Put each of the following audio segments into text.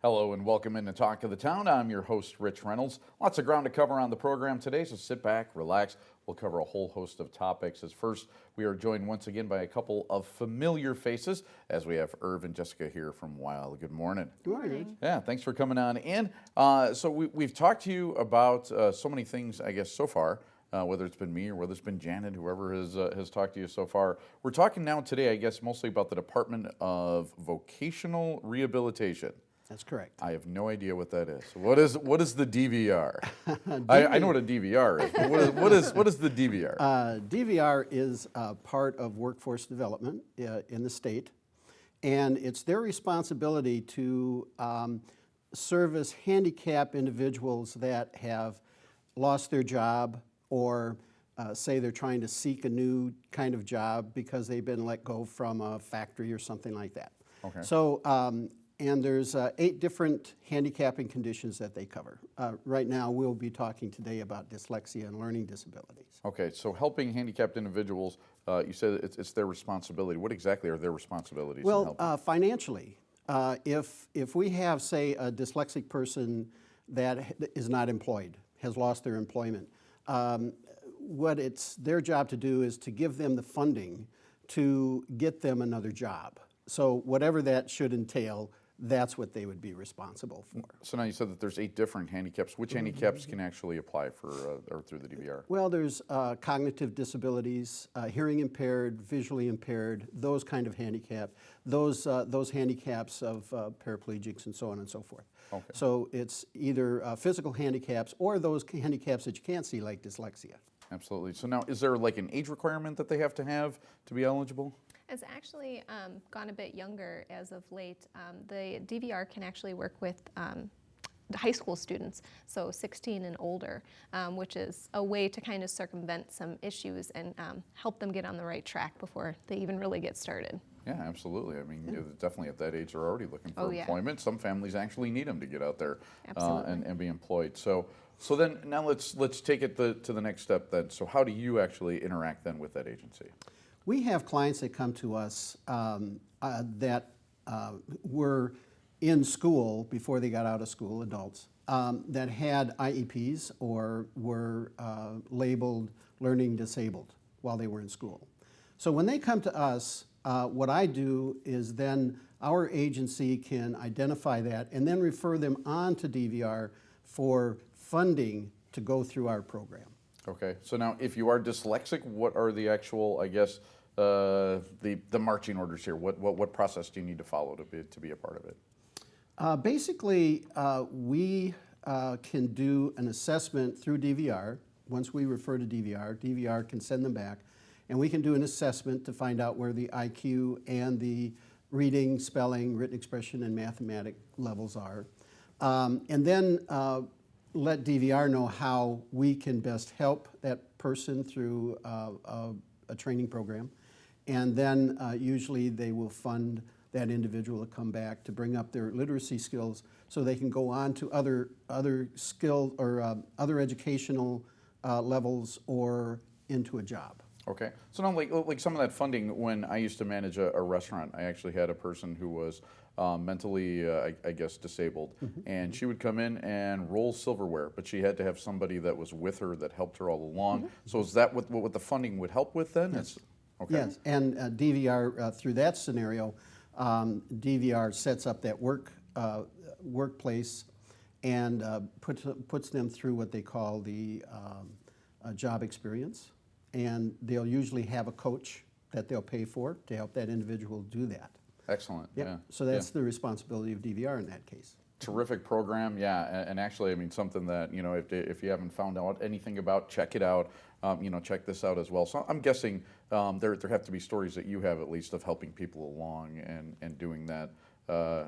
Hello and welcome into Talk of the Town. I'm your host, Rich Reynolds. Lots of ground to cover on the program today, so sit back, relax. We'll cover a whole host of topics. As first, we are joined once again by a couple of familiar faces, as we have Irv and Jessica here from WILDD. Good morning. Good morning. Yeah, thanks for coming on in. So we've talked to you about so many things, I guess, so far. Whether it's been me or whether it's been Janet, whoever has talked to you so far. We're talking now today, I guess, mostly about the Department of Vocational Rehabilitation. That's correct. I have no idea what that is. What is the DVR? I know what a DVR is, but what is the DVR? DVR is part of workforce development in the state, and it's their responsibility to service handicapped individuals that have lost their job or say they're trying to seek a new kind of job because they've been let go from a factory or something like that. Okay. So, and there's 8 different handicapping conditions that they cover. Right now, we'll be talking today about dyslexia and learning disabilities. Okay, so helping handicapped individuals, you said it's their responsibility. What exactly are their responsibilities in helping? Well, financially, if we have, say, a dyslexic person that is not employed, has lost their employment, what it's their job to do is to give them the funding to get them another job. So whatever that should entail, that's what they would be responsible for. So now you said that there's 8 different handicaps. Which handicaps can actually apply for or through the DVR? Well, there's cognitive disabilities, hearing impaired, visually impaired, those kind of handicap, those handicaps of paraplegics and so on and so forth. Okay. So it's either physical handicaps or those handicaps that you can't see, like dyslexia. Absolutely. So now, is there like an age requirement that they have to be eligible? It's actually gone a bit younger as of late. The DVR can actually work with high school students, so 16 and older, which is a way to kind of circumvent some issues and help them get on the right track before they even really get started. Yeah, absolutely. I mean, definitely at that age, they're already looking for employment. Some families actually need them to get out there and be employed. So then now let's take it to the next step then. So how do you actually interact then with that agency? We have clients that come to us that were in school before they got out of school, adults, that had IEPs or were labeled learning disabled while they were in school. So when they come to us, what I do is then our agency can identify that and then refer them on to DVR for funding to go through our program. Okay, so now if you are dyslexic, what are the actual, I guess, the marching orders here? What process do you need to follow to be a part of it? Basically, we can do an assessment through DVR. Once we refer to DVR, DVR can send them back, and we can do an assessment to find out where the IQ and the reading, spelling, written expression, and mathematic levels are. And then let DVR know how we can best help that person through a training program. And then usually they will fund that individual to come back to bring up their literacy skills so they can go on to other skill or other educational levels or into a job. Okay, so now like some of that funding, when I used to manage a restaurant, I actually had a person who was mentally, I guess, disabled, and she would come in and roll silverware, but she had to have somebody that was with her that helped her all along. So is that what the funding would help with then? Yes. Okay. Yes, and DVR, through that scenario, DVR sets up that workplace and puts them through what they call the job experience. And they'll usually have a coach that they'll pay for to help that individual do that. Excellent. Yep. Yeah. So that's the responsibility of DVR in that case. Terrific program, yeah, and actually, I mean, something that, if you haven't found out anything about, check it out. Check this out as well. So I'm guessing there have to be stories that you have at least of helping people along and doing that.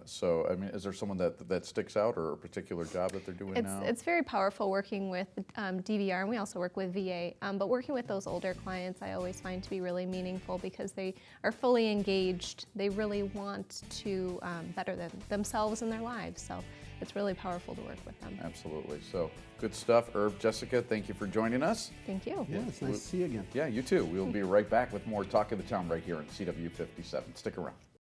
So, I mean, is there someone that sticks out, or a particular job that they're doing now? It's very powerful working with DVR, and we also work with VA. But working with those older clients, I always find to be really meaningful because they are fully engaged. They really want to better themselves and their lives. So it's really powerful to work with them. Absolutely. So good stuff. Irv, Jessica, thank you for joining us. Thank you. Yeah, it's nice to see you again. Yeah, you too. We'll be right back with more Talk of the Town right here on CW57. Stick around.